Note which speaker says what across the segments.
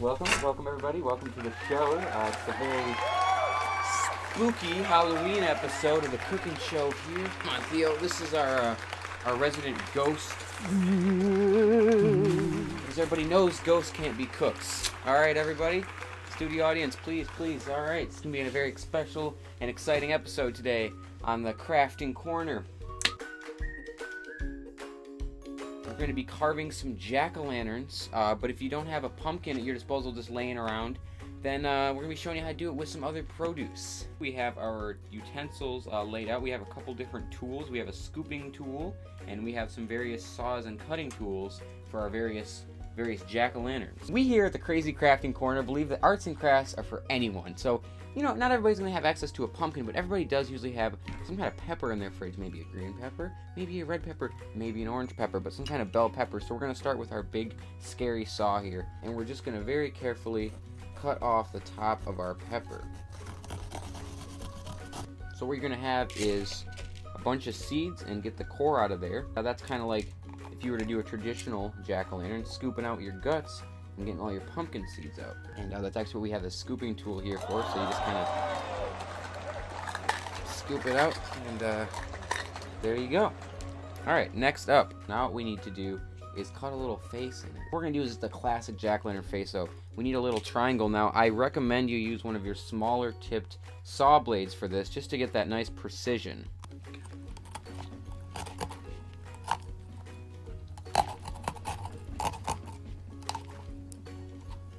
Speaker 1: Welcome everybody. Welcome to the show. It's a very spooky Halloween episode of the cooking show here. Come on, Theo. This is our resident ghost. As everybody knows, ghosts can't be cooks. All right, everybody. Studio audience, please. All right, it's gonna be a very special and exciting episode today on the crafting corner. We're going to be carving some jack-o'-lanterns, but if you don't have a pumpkin at your disposal just laying around, then we're going to be showing you how to do it with some other produce. We have our utensils laid out. We have a couple different tools. We have a scooping tool, and we have some various saws and cutting tools for our various jack-o'-lanterns. We here at the Crazy Crafting Corner believe that arts and crafts are for anyone. So, you know, not everybody's going to have access to a pumpkin, but everybody does usually have some kind of pepper in their fridge. Maybe a green pepper, maybe a red pepper, maybe an orange pepper, but some kind of bell pepper. So we're going to start with our big, scary saw here, and we're just going to very carefully cut off the top of our pepper. So what you're going to have is a bunch of seeds and get the core out of there. Now that's kind of like if you were to do a traditional jack-o'-lantern, scooping out your guts and getting all your pumpkin seeds out. And that's actually what we have the scooping tool here for, so you just kind of scoop it out, and there you go. Alright, next up, now what we need to do is cut a little face in it. What we're going to do is just the classic jack-o'-lantern face, so we need a little triangle. Now, I recommend you use one of your smaller tipped saw blades for this, just to get that nice precision.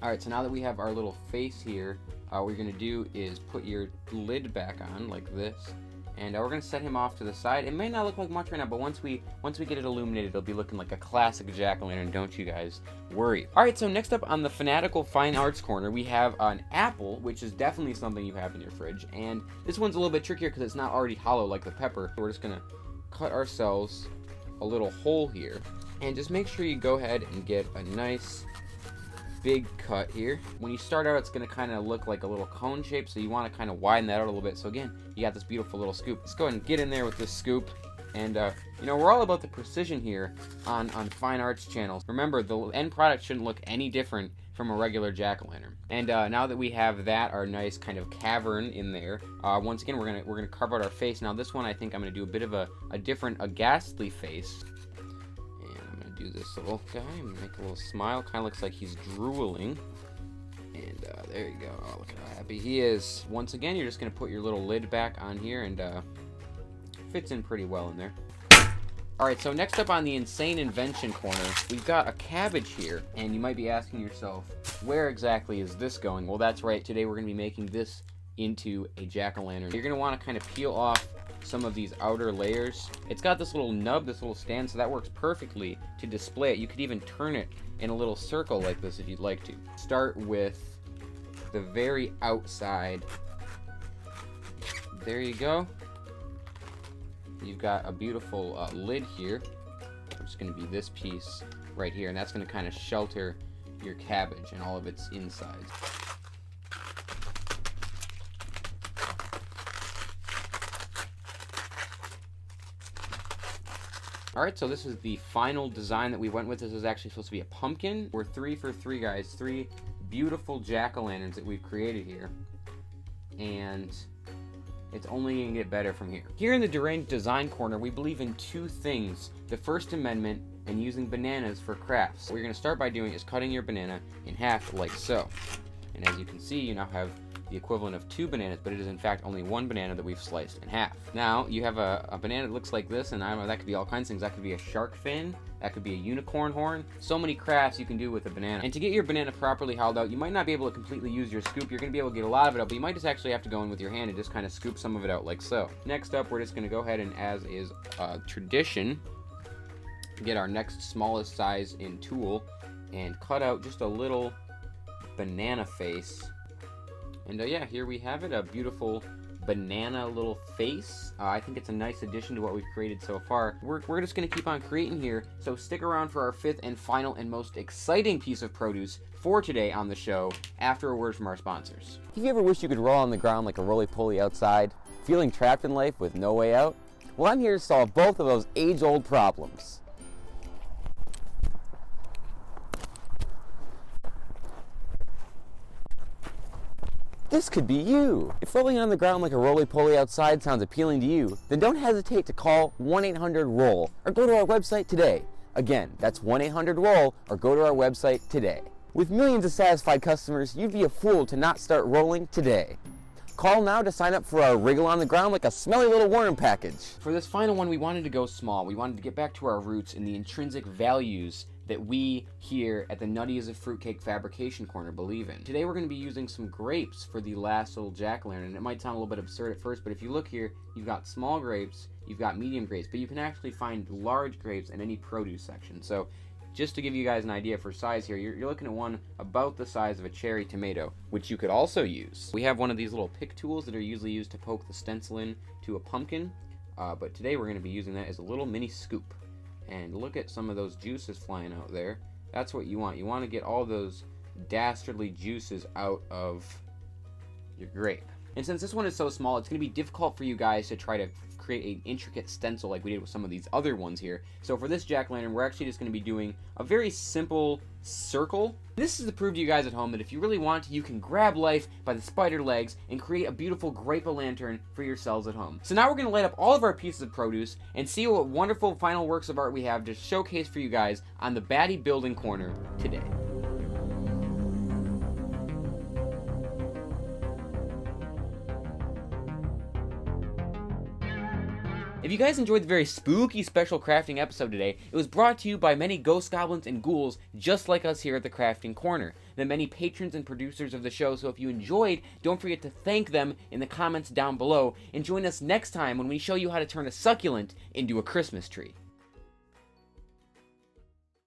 Speaker 1: Alright, so now that we have our little face here, what you're going to do is put your lid back on like this, and we're going to set him off to the side. It may not look like much right now, but once we get it illuminated, it'll be looking like a classic jack-o'-lantern, don't you guys worry. Alright, so next up on the Fanatical Fine Arts Corner, we have an apple, which is definitely something you have in your fridge, and this one's a little bit trickier because it's not already hollow like the pepper. We're just going to cut ourselves a little hole here, and just make sure you go ahead and get a nice big cut here. When you start out, it's going to kind of look like a little cone shape, so you want to kind of widen that out a little bit. So again, you got this beautiful little scoop. Let's go ahead and get in there with this scoop. And you know, we're all about the precision here on fine arts channels. Remember, the end product shouldn't look any different from a regular jack-o'-lantern. And now that we have that, our nice kind of cavern in there, once again, we're gonna carve out our face. Now this one, I think I'm gonna do a bit of a different, a ghastly face. Do this little guy and make a little smile. Kind of looks like he's drooling. And there you go. Oh, look at how happy he is. Once again, you're just going to put your little lid back on here, and fits in pretty well in there. Alright, so next up on the Insane Invention Corner, we've got a cabbage here. And you might be asking yourself, where exactly is this going? Well, that's right. Today we're going to be making this into a jack-o'-lantern. You're going to want to kind of peel off some of these outer layers. It's got this little nub, this little stand, so that works perfectly to display it. You could even turn it in a little circle like this if you'd like to. Start with the very outside. There you go. You've got a beautiful lid here, which is going to be this piece right here, and that's going to kind of shelter your cabbage and all of its insides. Alright, so this is the final design that we went with. This is actually supposed to be a pumpkin. We're 3 for 3, guys. 3 beautiful jack-o'-lanterns that we've created here. And it's only going to get better from here. Here in the Deranged Design Corner, we believe in 2 things. The First Amendment and using bananas for crafts. What you're going to start by doing is cutting your banana in half like so. And as you can see, you now have the equivalent of 2 bananas, but it is in fact only 1 banana that we've sliced in half. Now, you have a banana that looks like this, and I don't know, that could be all kinds of things. That could be a shark fin, that could be a unicorn horn. So many crafts you can do with a banana. And to get your banana properly hollowed out, you might not be able to completely use your scoop. You're going to be able to get a lot of it out, but you might just actually have to go in with your hand and just kind of scoop some of it out like so. Next up, we're just going to go ahead and, as is tradition, get our next smallest size in tool and cut out just a little banana face. And yeah, here we have it, a beautiful banana little face. I think it's a nice addition to what we've created so far. We're just going to keep on creating here, so stick around for our 5th and final and most exciting piece of produce for today on the show, after a word from our sponsors. Have you ever wished you could roll on the ground like a roly-poly outside, feeling trapped in life with no way out? Well, I'm here to solve both of those age-old problems.
Speaker 2: This could be you. If rolling on the ground like a roly-poly outside sounds appealing to you, then don't hesitate to call 1-800-ROLL or go to our website today. Again, that's 1-800-ROLL or go to our website today. With millions of satisfied customers, you'd be a fool to not start rolling today. Call now to sign up for our wriggle on the ground like a smelly little worm package.
Speaker 1: For this final one, we wanted to go small. We wanted to get back to our roots and the intrinsic values that we here at the Nutty as a Fruitcake Fabrication Corner believe in. Today we're going to be using some grapes for the last little jack-o'-lantern, and it might sound a little bit absurd at first, but if you look here, you've got small grapes, you've got medium grapes, but you can actually find large grapes in any produce section. So just to give you guys an idea for size here, you're looking at one about the size of a cherry tomato, which you could also use. We have one of these little pick tools that are usually used to poke the stencil in to a pumpkin, but today we're going to be using that as a little mini scoop. And look at some of those juices flying out there. That's what you want. You want to get all those dastardly juices out of your grape. And since this one is so small, it's going to be difficult for you guys to try to create an intricate stencil like we did with some of these other ones here. So for this jack-o'-lantern, we're actually just going to be doing a very simple circle. This is to prove to you guys at home that if you really want to, you can grab life by the spider legs and create a beautiful grape-o'-lantern for yourselves at home. So now we're going to light up all of our pieces of produce and see what wonderful final works of art we have to showcase for you guys on the Batty Building Corner today. If you guys enjoyed the very spooky special crafting episode today, it was brought to you by many ghost goblins and ghouls just like us here at the Crafting Corner, the many patrons and producers of the show. So if you enjoyed, don't forget to thank them in the comments down below, and join us next time when we show you how to turn a succulent into a Christmas tree.